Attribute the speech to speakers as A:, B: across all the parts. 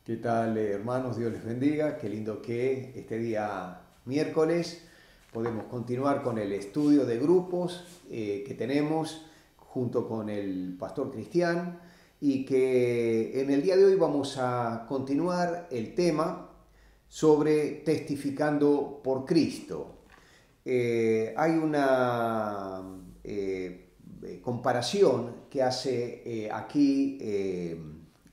A: ¿Qué tal, hermanos? Dios les bendiga. Qué lindo que este día miércoles podemos continuar con el estudio de grupos que tenemos junto con el pastor Cristian, y que en el día de hoy vamos a continuar el tema sobre testificando por Cristo. Hay una comparación que hace aquí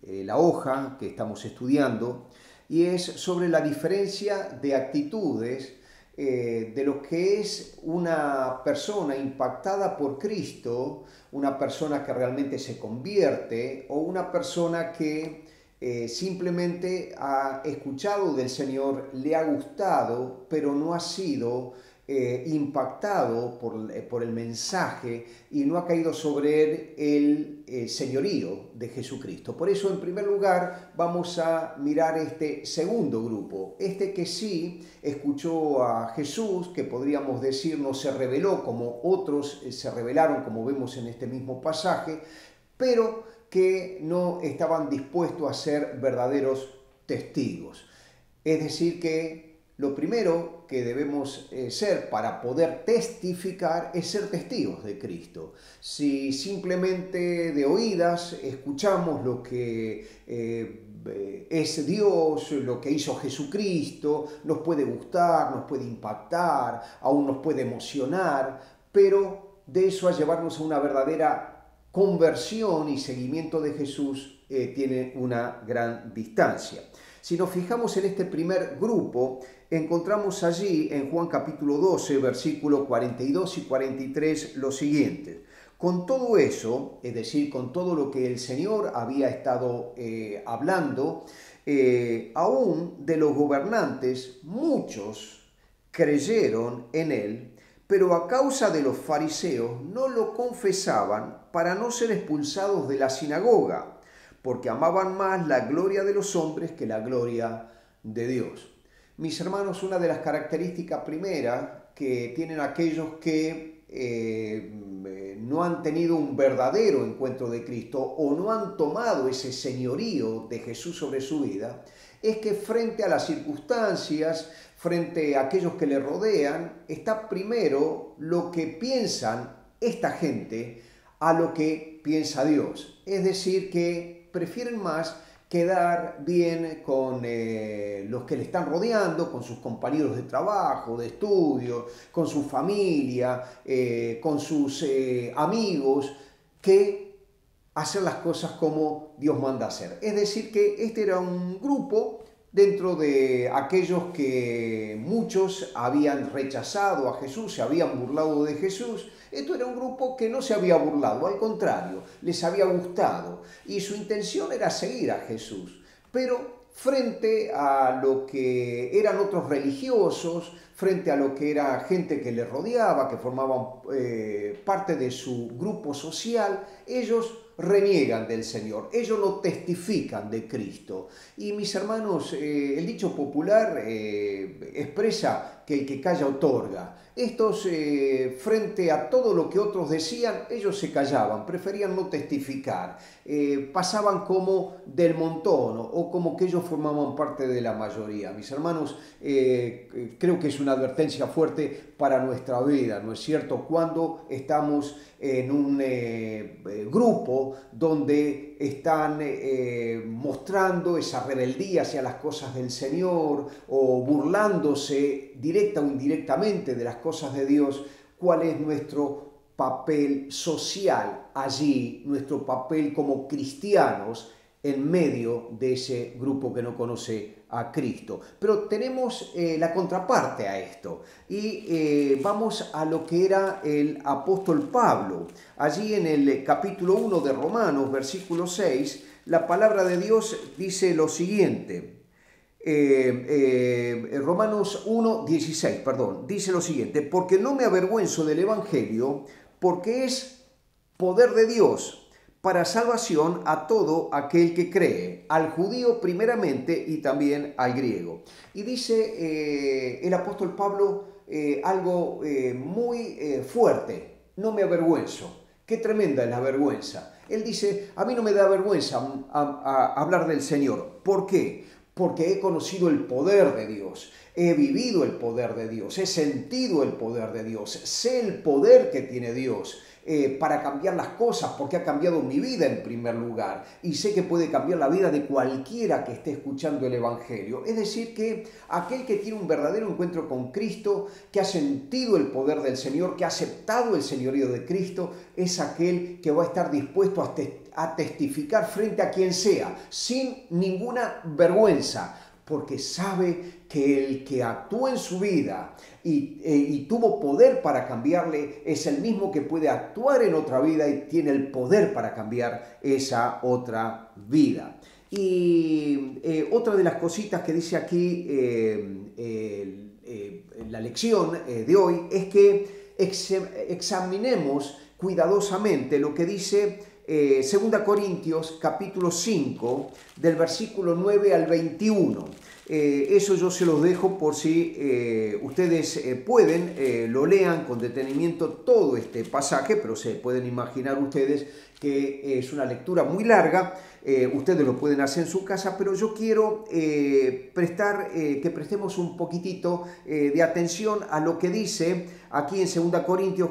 A: la hoja que estamos estudiando, y es sobre la diferencia de actitudes de lo que es una persona impactada por Cristo, una persona que realmente se convierte, o una persona que simplemente ha escuchado del Señor, le ha gustado, pero no ha sido impactado por el mensaje y no ha caído sobre él el señorío de Jesucristo. Por eso, en primer lugar, vamos a mirar este segundo grupo, este que sí escuchó a Jesús, que podríamos decir no se reveló como otros se revelaron, como vemos en este mismo pasaje, pero que no estaban dispuestos a ser verdaderos testigos. Es decir, que lo primero que debemos ser para poder testificar es ser testigos de Cristo. Si simplemente de oídas escuchamos lo que es Dios, lo que hizo Jesucristo, nos puede gustar, nos puede impactar, aún nos puede emocionar, pero de eso a llevarnos a una verdadera conversión y seguimiento de Jesús tiene una gran distancia. Si nos fijamos en este primer grupo, encontramos allí en Juan capítulo 12, versículos 42 y 43 lo siguiente. Con todo eso, es decir, con todo lo que el Señor había estado hablando, aún de los gobernantes, muchos creyeron en él, pero a causa de los fariseos no lo confesaban para no ser expulsados de la sinagoga, porque amaban más la gloria de los hombres que la gloria de Dios. Mis hermanos, una de las características primeras que tienen aquellos que no han tenido un verdadero encuentro de Cristo o no han tomado ese señorío de Jesús sobre su vida, es que frente a las circunstancias, frente a aquellos que le rodean, está primero lo que piensan esta gente a lo que piensa Dios. Es decir, que prefieren más quedar bien con los que le están rodeando, con sus compañeros de trabajo, de estudio, con su familia, con sus amigos, que hacer las cosas como Dios manda hacer. Es decir, que este era un grupo dentro de aquellos que muchos habían rechazado a Jesús, se habían burlado de Jesús. Esto era un grupo que no se había burlado, al contrario, les había gustado y su intención era seguir a Jesús. Pero frente a lo que eran otros religiosos, frente a lo que era gente que le rodeaba, que formaban parte de su grupo social, ellos reniegan del Señor, ellos no testifican de Cristo. Y mis hermanos, el dicho popular expresa que el que calla otorga. Estos, frente a todo lo que otros decían, ellos se callaban, preferían no testificar, pasaban como del montón o como que ellos formaban parte de la mayoría. Mis hermanos, creo que es una advertencia fuerte para nuestra vida, ¿no es cierto? Cuando estamos en un grupo donde están mostrando esa rebeldía hacia las cosas del Señor o burlándose directa o indirectamente de las cosas de Dios, ¿cuál es nuestro papel social allí, nuestro papel como cristianos en medio de ese grupo que no conoce a Cristo? Pero tenemos la contraparte a esto y vamos a lo que era el apóstol Pablo. Allí en el capítulo 1 de Romanos, versículo 6, la palabra de Dios dice lo siguiente. Romanos 1, 16, perdón, dice lo siguiente: porque no me avergüenzo del Evangelio, porque es poder de Dios para salvación a todo aquel que cree, al judío primeramente y también al griego. Y dice el apóstol Pablo algo muy fuerte: no me avergüenzo. Qué tremenda es la vergüenza. Él dice, a mí no me da vergüenza hablar del Señor. ¿Por qué? Porque he conocido el poder de Dios, he vivido el poder de Dios, he sentido el poder de Dios, sé el poder que tiene Dios para cambiar las cosas, porque ha cambiado mi vida en primer lugar y sé que puede cambiar la vida de cualquiera que esté escuchando el Evangelio. Es decir, que aquel que tiene un verdadero encuentro con Cristo, que ha sentido el poder del Señor, que ha aceptado el señorío de Cristo, es aquel que va a estar dispuesto a testificar frente a quien sea, sin ninguna vergüenza, porque sabe que el que actuó en su vida y tuvo poder para cambiarle es el mismo que puede actuar en otra vida y tiene el poder para cambiar esa otra vida. Y otra de las cositas que dice aquí la lección de hoy es que examinemos cuidadosamente lo que dice 2 Corintios capítulo 5 del versículo 9 al 21. Eso yo se los dejo por si ustedes pueden, lo lean con detenimiento todo este pasaje, pero se pueden imaginar ustedes que es una lectura muy larga. Ustedes lo pueden hacer en su casa, pero yo quiero que prestemos un poquitito de atención a lo que dice aquí en 2 Corintios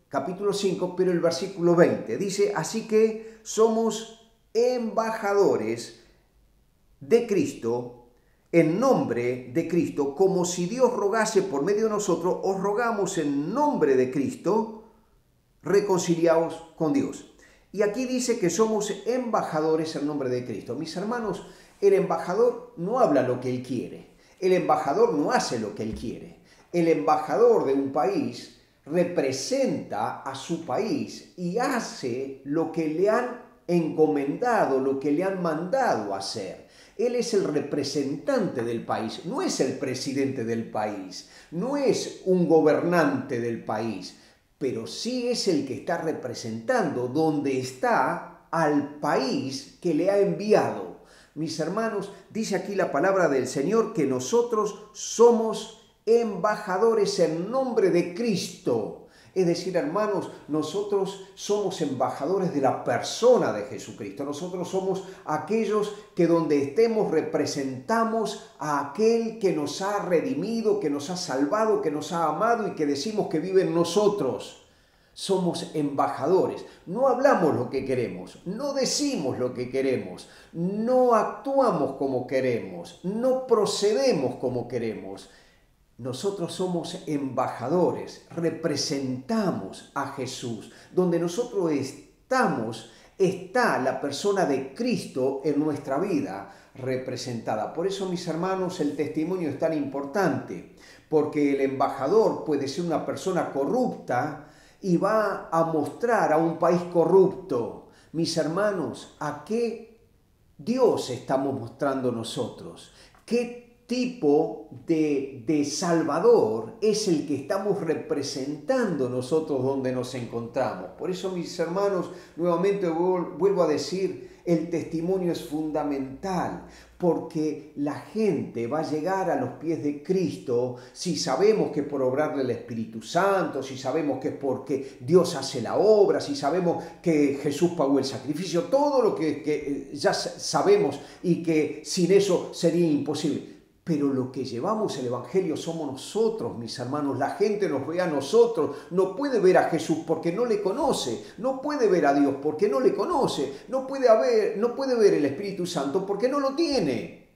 A: capítulo 5, pero el versículo 20. Dice, así que somos embajadores de Cristo, en nombre de Cristo, como si Dios rogase por medio de nosotros, os rogamos en nombre de Cristo, reconciliaos con Dios. Y aquí dice que somos embajadores en nombre de Cristo. Mis hermanos, el embajador no habla lo que él quiere. El embajador no hace lo que él quiere. El embajador de un país representa a su país y hace lo que le han encomendado, lo que le han mandado hacer. Él es el representante del país, no es el presidente del país, no es un gobernante del país, pero sí es el que está representando donde está al país que le ha enviado. Mis hermanos, dice aquí la palabra del Señor que nosotros somos embajadores en nombre de Cristo. Es decir, hermanos, nosotros somos embajadores de la persona de Jesucristo. Nosotros somos aquellos que donde estemos representamos a aquel que nos ha redimido, que nos ha salvado, que nos ha amado y que decimos que vive en nosotros. Somos embajadores. No hablamos lo que queremos, no decimos lo que queremos, no actuamos como queremos, no procedemos como queremos. Nosotros somos embajadores, representamos a Jesús. Donde nosotros estamos, está la persona de Cristo en nuestra vida representada. Por eso, mis hermanos, el testimonio es tan importante, porque el embajador puede ser una persona corrupta y va a mostrar a un país corrupto. Mis hermanos, ¿a qué Dios estamos mostrando nosotros? ¿Qué tipo de Salvador es el que estamos representando nosotros donde nos encontramos? Por eso, mis hermanos, nuevamente vuelvo a decir, el testimonio es fundamental, porque la gente va a llegar a los pies de Cristo si sabemos que es por obrarle el Espíritu Santo, si sabemos que es porque Dios hace la obra, si sabemos que Jesús pagó el sacrificio, todo lo que ya sabemos y que sin eso sería imposible. Pero lo que llevamos el Evangelio somos nosotros, mis hermanos. La gente nos ve a nosotros, no puede ver a Jesús porque no le conoce, no puede ver a Dios porque no le conoce, no puede ver el Espíritu Santo porque no lo tiene.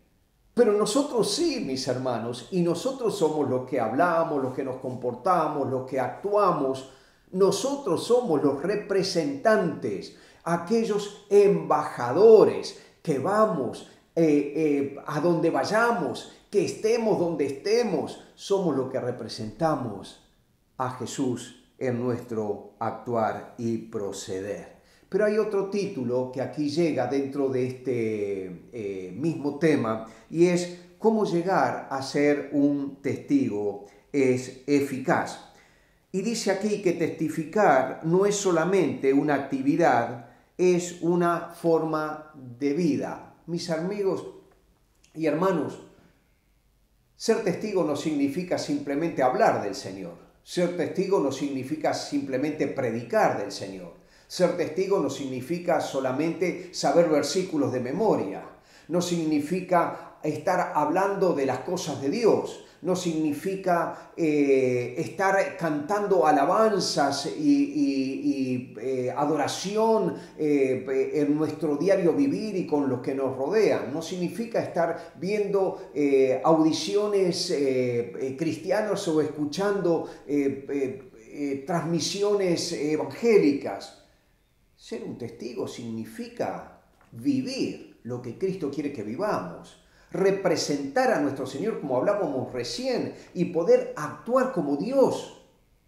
A: Pero nosotros sí, mis hermanos, y nosotros somos los que hablamos, los que nos comportamos, los que actuamos. Nosotros somos los representantes, aquellos embajadores que vamos a donde vayamos, que estemos donde estemos, somos los que representamos a Jesús en nuestro actuar y proceder. Pero hay otro título que aquí llega dentro de este mismo tema y es cómo llegar a ser un testigo es eficaz. Y dice aquí que testificar no es solamente una actividad, es una forma de vida. Mis amigos y hermanos, ser testigo no significa simplemente hablar del Señor. Ser testigo no significa simplemente predicar del Señor. Ser testigo no significa solamente saber versículos de memoria, no significa estar hablando de las cosas de Dios, no significa estar cantando alabanzas y adoración en nuestro diario vivir y con los que nos rodean. No significa estar viendo audiciones cristianas o escuchando transmisiones evangélicas. Ser un testigo significa vivir lo que Cristo quiere que vivamos, representar a nuestro Señor como hablábamos recién y poder actuar como Dios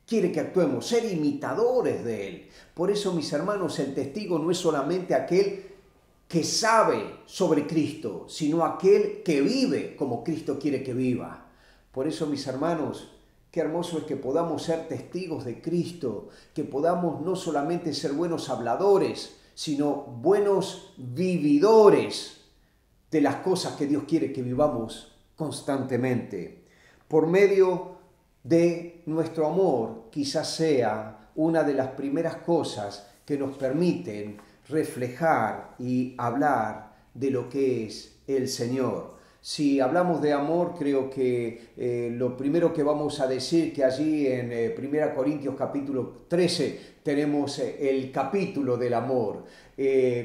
A: quiere que actuemos, ser imitadores de Él. Por eso, mis hermanos, el testigo no es solamente aquel que sabe sobre Cristo, sino aquel que vive como Cristo quiere que viva. Por eso, mis hermanos, qué hermoso es que podamos ser testigos de Cristo, que podamos no solamente ser buenos habladores, sino buenos vividores de las cosas que Dios quiere que vivamos constantemente. Por medio de nuestro amor, quizás sea una de las primeras cosas que nos permiten reflejar y hablar de lo que es el Señor. Si hablamos de amor, creo que lo primero que vamos a decir que allí en 1 Corintios capítulo 13 tenemos el capítulo del amor.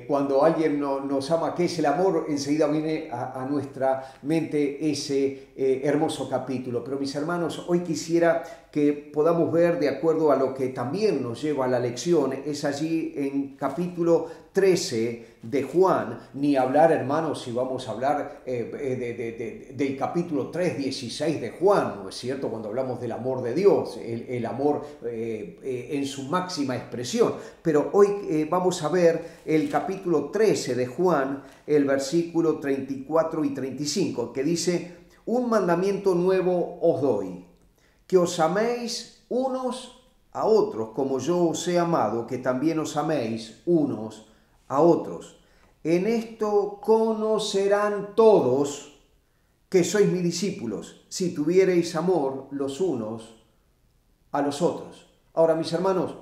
A: Cuando alguien nos ama, ¿qué es el amor? Enseguida viene a nuestra mente ese hermoso capítulo. Pero mis hermanos, hoy quisiera que podamos ver, de acuerdo a lo que también nos lleva a la lección, es allí en capítulo 13 de Juan, ni hablar, hermanos, si vamos a hablar del capítulo 3, 16 de Juan, ¿no es cierto? Cuando hablamos del amor de Dios, el amor en su máxima expresión. Pero hoy vamos a ver el capítulo 13 de Juan, el versículo 34 y 35, que dice: un mandamiento nuevo os doy, que os améis unos a otros, como yo os he amado, que también os améis unos a otros. En esto conocerán todos que sois mis discípulos, si tuviereis amor los unos a los otros. Ahora, mis hermanos,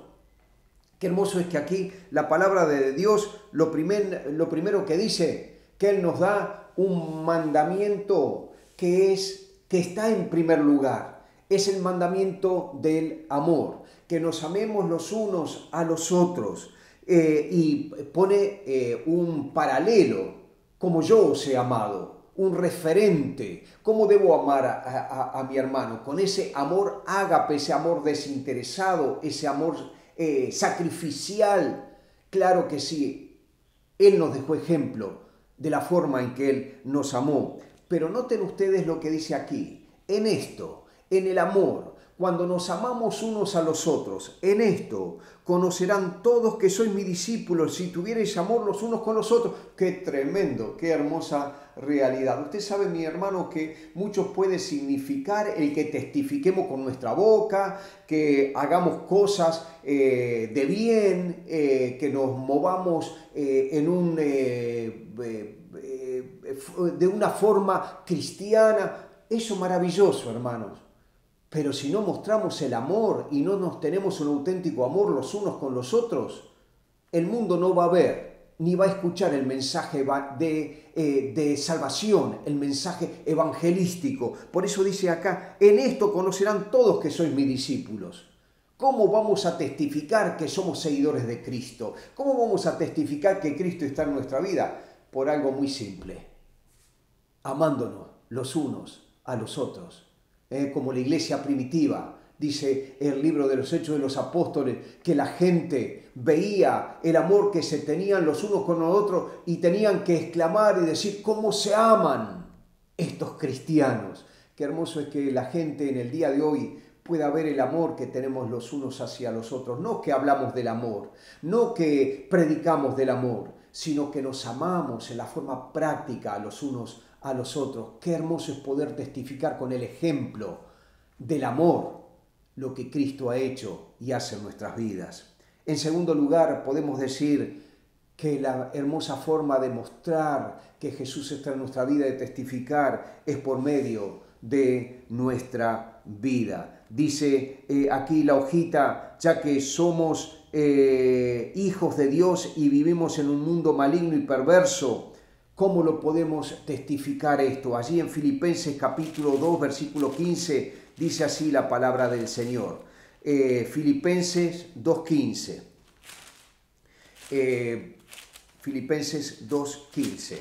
A: qué hermoso es que aquí la palabra de Dios, lo primero que dice, que Él nos da un mandamiento que está en primer lugar. Es el mandamiento del amor, que nos amemos los unos a los otros. Y pone un paralelo, como yo os he amado, un referente, cómo debo amar a mi hermano, con ese amor ágape, ese amor desinteresado, ese amor sacrificial. Claro que sí, Él nos dejó ejemplo de la forma en que Él nos amó. Pero noten ustedes lo que dice aquí, en esto, en el amor, cuando nos amamos unos a los otros, en esto conocerán todos que sois mis discípulos, si tuvierais amor los unos con los otros. ¡Qué tremendo, qué hermosa realidad! Usted sabe, mi hermano, que mucho puede significar el que testifiquemos con nuestra boca, que hagamos cosas de bien, que nos movamos de una forma cristiana. Eso maravilloso, hermanos. Pero si no mostramos el amor y no nos tenemos un auténtico amor los unos con los otros, el mundo no va a ver ni va a escuchar el mensaje de salvación, el mensaje evangelístico. Por eso dice acá, en esto conocerán todos que sois mis discípulos. ¿Cómo vamos a testificar que somos seguidores de Cristo? ¿Cómo vamos a testificar que Cristo está en nuestra vida? Por algo muy simple, amándonos los unos a los otros. Como la iglesia primitiva, dice el libro de los Hechos de los Apóstoles, que la gente veía el amor que se tenían los unos con los otros y tenían que exclamar y decir cómo se aman estos cristianos. Qué hermoso es que la gente en el día de hoy pueda ver el amor que tenemos los unos hacia los otros. No que hablamos del amor, no que predicamos del amor, sino que nos amamos en la forma práctica a los unos a los otros. Qué hermoso es poder testificar con el ejemplo del amor lo que Cristo ha hecho y hace en nuestras vidas. En segundo lugar, podemos decir que la hermosa forma de mostrar que Jesús está en nuestra vida, de testificar, es por medio de nuestra vida. Dice aquí la hojita, ya que somos hijos de Dios y vivimos en un mundo maligno y perverso, ¿cómo lo podemos testificar esto? Allí en Filipenses capítulo 2, versículo 15, dice así la palabra del Señor. Filipenses 2.15. Filipenses 2.15.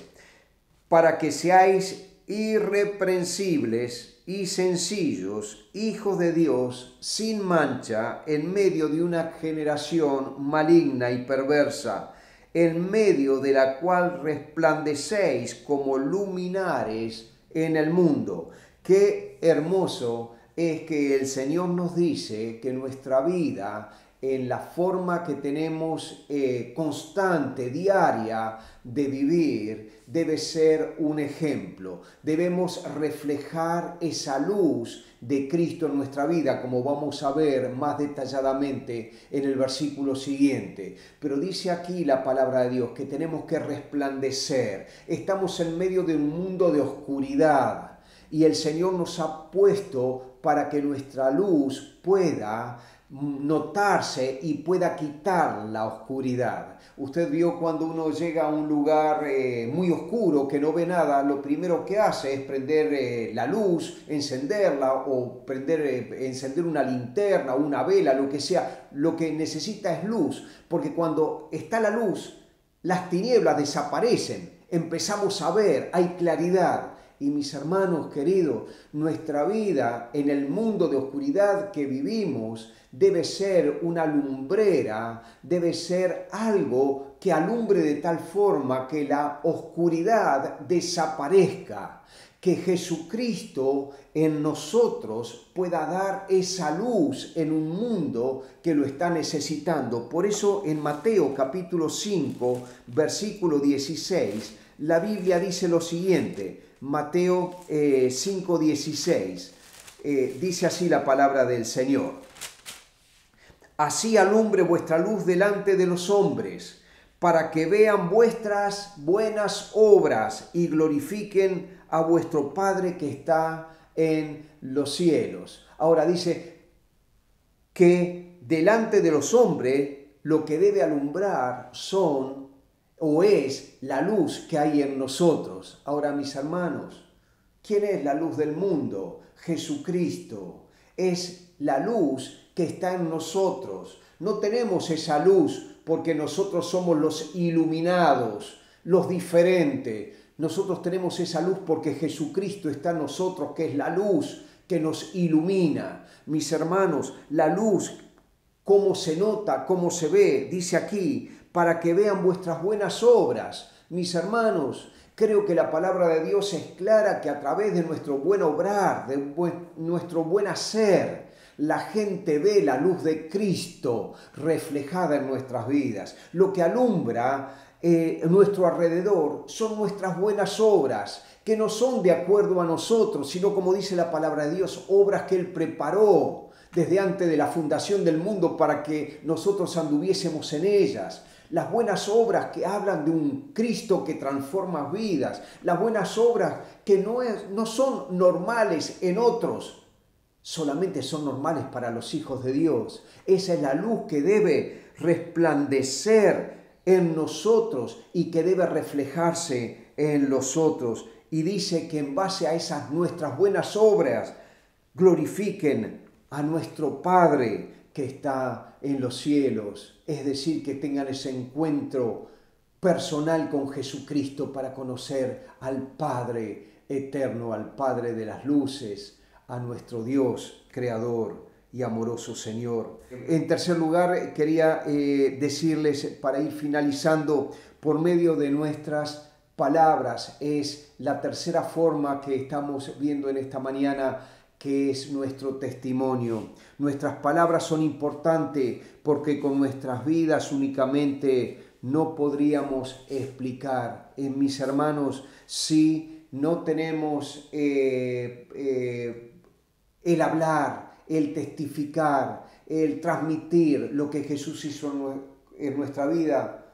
A: Para que seáis irreprensibles y sencillos, hijos de Dios, sin mancha, en medio de una generación maligna y perversa, en medio de la cual resplandecéis como luminares en el mundo. Qué hermoso es que el Señor nos dice que nuestra vida, en la forma que tenemos constante, diaria de vivir, debe ser un ejemplo. Debemos reflejar esa luz de Cristo en nuestra vida, como vamos a ver más detalladamente en el versículo siguiente. Pero dice aquí la palabra de Dios que tenemos que resplandecer. Estamos en medio de un mundo de oscuridad y el Señor nos ha puesto para que nuestra luz pueda notarse y pueda quitar la oscuridad. Usted vio cuando uno llega a un lugar muy oscuro que no ve nada, lo primero que hace es prender la luz, encenderla o encender una linterna o una vela, lo que sea. Lo que necesita es luz, porque cuando está la luz, las tinieblas desaparecen, empezamos a ver, hay claridad. Y mis hermanos queridos, nuestra vida en el mundo de oscuridad que vivimos debe ser una lumbrera, debe ser algo que alumbre de tal forma que la oscuridad desaparezca, que Jesucristo en nosotros pueda dar esa luz en un mundo que lo está necesitando. Por eso en Mateo capítulo 5, versículo 16, la Biblia dice lo siguiente. Mateo 5:16, dice así la palabra del Señor. Así alumbre vuestra luz delante de los hombres, para que vean vuestras buenas obras y glorifiquen a vuestro Padre que está en los cielos. Ahora dice que delante de los hombres lo que debe alumbrar son o es la luz que hay en nosotros. Ahora, mis hermanos, ¿quién es la luz del mundo? Jesucristo. Es la luz que está en nosotros. No tenemos esa luz porque nosotros somos los iluminados, los diferentes. Nosotros tenemos esa luz porque Jesucristo está en nosotros, que es la luz que nos ilumina. Mis hermanos, la luz, ¿cómo se nota? ¿Cómo se ve? Dice aquí, para que vean vuestras buenas obras. Mis hermanos, creo que la palabra de Dios es clara, que a través de nuestro buen obrar, de nuestro buen hacer, la gente ve la luz de Cristo reflejada en nuestras vidas. Lo que alumbra nuestro alrededor son nuestras buenas obras, que no son de acuerdo a nosotros, sino, como dice la palabra de Dios, obras que Él preparó desde antes de la fundación del mundo para que nosotros anduviésemos en ellas. Las buenas obras que hablan de un Cristo que transforma vidas. Las buenas obras que no son normales en otros, solamente son normales para los hijos de Dios. Esa es la luz que debe resplandecer en nosotros y que debe reflejarse en los otros. Y dice que en base a esas nuestras buenas obras glorifiquen a nuestro Padre que está en los cielos, es decir, que tengan ese encuentro personal con Jesucristo para conocer al Padre eterno, al Padre de las luces, a nuestro Dios, creador y amoroso Señor. En tercer lugar, quería decirles, para ir finalizando, por medio de nuestras palabras, es la tercera forma que estamos viendo en esta mañana, que es nuestro testimonio. Nuestras palabras son importantes porque con nuestras vidas únicamente no podríamos explicar. Mis hermanos, si no tenemos el hablar, el testificar, el transmitir lo que Jesús hizo en nuestra vida,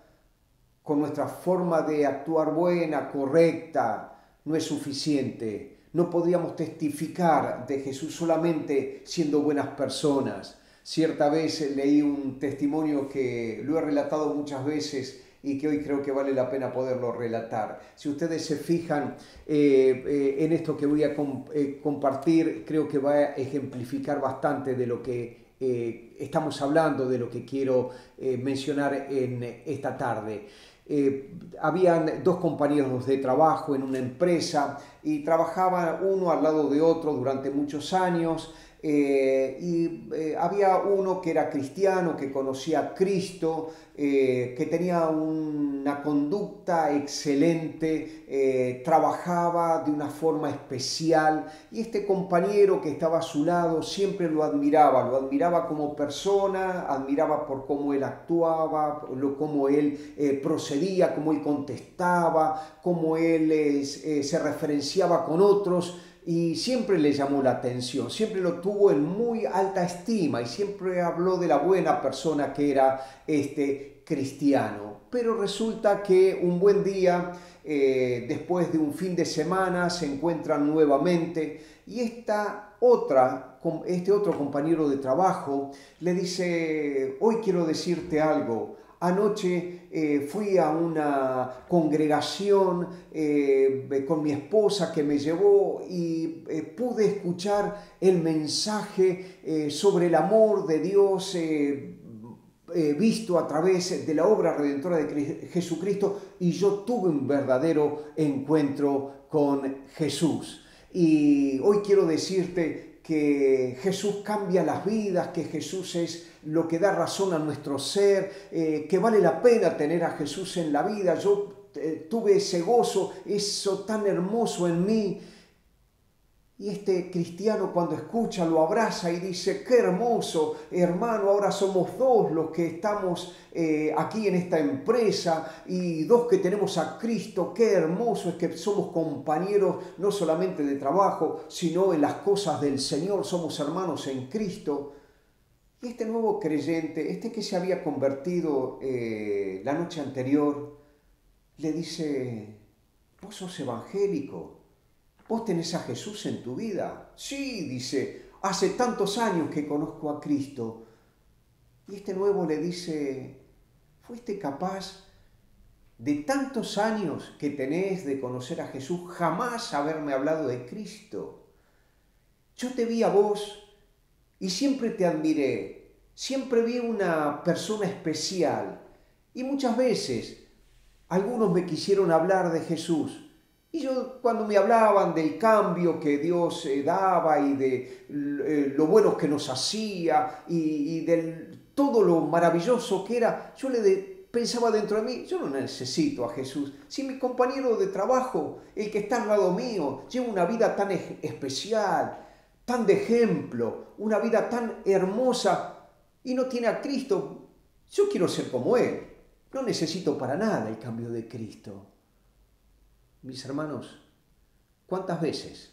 A: con nuestra forma de actuar buena, correcta, no es suficiente. No podríamos testificar de Jesús solamente siendo buenas personas, Cierta vez leí un testimonio que lo he relatado muchas veces y que hoy creo que vale la pena poderlo relatar. Si ustedes se fijan en esto que voy a compartir, creo que va a ejemplificar bastante de lo que estamos hablando, de lo que quiero mencionar en esta tarde. Habían dos compañeros de trabajo en una empresa y trabajaban uno al lado de otro durante muchos años. Había uno que era cristiano, que conocía a Cristo, que tenía una conducta excelente, trabajaba de una forma especial, y este compañero que estaba a su lado siempre lo admiraba como persona, admiraba por cómo él actuaba, cómo él procedía, cómo él contestaba, cómo él se referenciaba con otros. Y siempre le llamó la atención, siempre lo tuvo en muy alta estima y siempre habló de la buena persona que era este cristiano. Pero resulta que un buen día, después de un fin de semana, se encuentran nuevamente y este otro compañero de trabajo le dice: hoy quiero decirte algo. Anoche fui a una congregación con mi esposa que me llevó y pude escuchar el mensaje sobre el amor de Dios visto a través de la obra redentora de Jesucristo, y yo tuve un verdadero encuentro con Jesús. Y hoy quiero decirte que Jesús cambia las vidas, que Jesús es lo que da razón a nuestro ser, que vale la pena tener a Jesús en la vida. Yo tuve ese gozo, eso tan hermoso en mí. Y este cristiano, cuando escucha, lo abraza y dice: qué hermoso, hermano, ahora somos dos los que estamos aquí en esta empresa y dos que tenemos a Cristo. Qué hermoso es que somos compañeros no solamente de trabajo, sino en las cosas del Señor, somos hermanos en Cristo. Y este nuevo creyente, este que se había convertido la noche anterior, le dice: vos sos evangélico, vos tenés a Jesús en tu vida. Sí, dice, hace tantos años que conozco a Cristo. Y este nuevo le dice: ¿fuiste capaz de tantos años que tenés de conocer a Jesús jamás haberme hablado de Cristo? Yo te vi a vos y siempre te admiré, siempre vi una persona especial, y muchas veces algunos me quisieron hablar de Jesús. Y yo, cuando me hablaban del cambio que Dios daba y de lo bueno que nos hacía y de todo lo maravilloso que era, yo pensaba dentro de mí: yo no necesito a Jesús. Si mi compañero de trabajo, el que está al lado mío, lleva una vida tan especial, tan de ejemplo, una vida tan hermosa y no tiene a Cristo, yo quiero ser como él. No necesito para nada el cambio de Cristo. Mis hermanos, ¿cuántas veces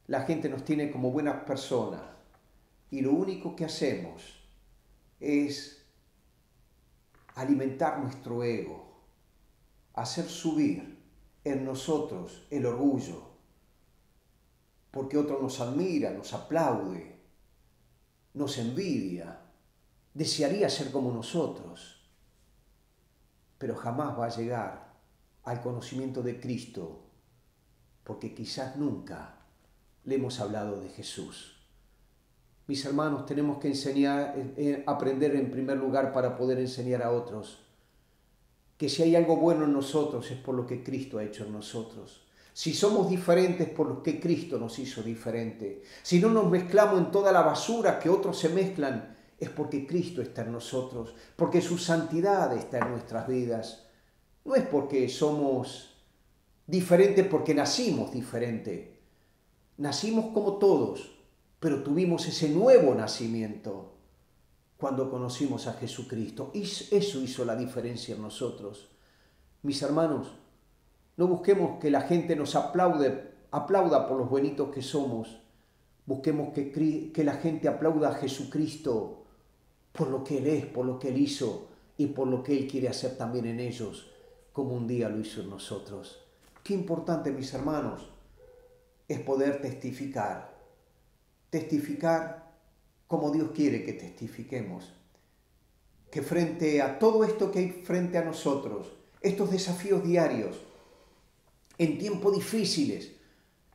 A: la gente nos tiene como buenas personas y lo único que hacemos es alimentar nuestro ego, hacer subir en nosotros el orgullo, porque otro nos admira, nos aplaude, nos envidia, desearía ser como nosotros, pero jamás va a llegar al conocimiento de Cristo, porque quizás nunca le hemos hablado de Jesús. Mis hermanos, tenemos que aprender en primer lugar para poder enseñar a otros que si hay algo bueno en nosotros es por lo que Cristo ha hecho en nosotros. Si somos diferentes, por lo que Cristo nos hizo diferente. Si no nos mezclamos en toda la basura que otros se mezclan, es porque Cristo está en nosotros, porque su santidad está en nuestras vidas. No es porque somos diferentes, porque nacimos diferente. Nacimos como todos, pero tuvimos ese nuevo nacimiento cuando conocimos a Jesucristo. Y eso hizo la diferencia en nosotros. Mis hermanos, no busquemos que la gente nos aplauda por los buenitos que somos. Busquemos que la gente aplauda a Jesucristo por lo que Él es, por lo que Él hizo y por lo que Él quiere hacer también en ellos, como un día lo hizo en nosotros. Qué importante, mis hermanos, es poder testificar como Dios quiere que testifiquemos. Que frente a todo esto que hay frente a nosotros, estos desafíos diarios, en tiempos difíciles,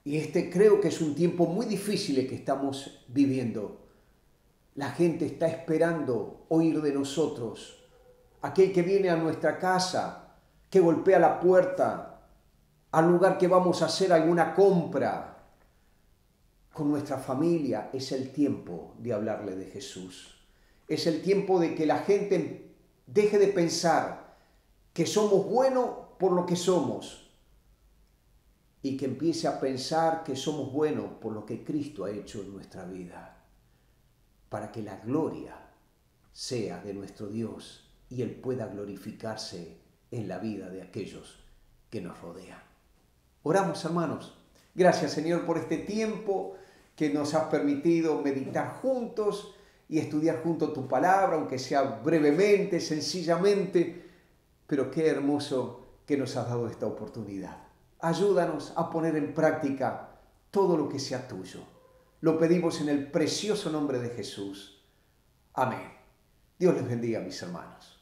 A: y creo que es un tiempo muy difícil el que estamos viviendo, la gente está esperando oír de nosotros. Aquel que viene a nuestra casa, que golpea la puerta, al lugar que vamos a hacer alguna compra con nuestra familia, es el tiempo de hablarle de Jesús. Es el tiempo de que la gente deje de pensar que somos buenos por lo que somos y que empiece a pensar que somos buenos por lo que Cristo ha hecho en nuestra vida, para que la gloria sea de nuestro Dios y Él pueda glorificarse en la vida de aquellos que nos rodean. Oramos, hermanos. Gracias, Señor, por este tiempo que nos has permitido meditar juntos y estudiar junto tu palabra, aunque sea brevemente, sencillamente, pero qué hermoso que nos has dado esta oportunidad. Ayúdanos a poner en práctica todo lo que sea tuyo. Lo pedimos en el precioso nombre de Jesús. Amén. Dios les bendiga, mis hermanos.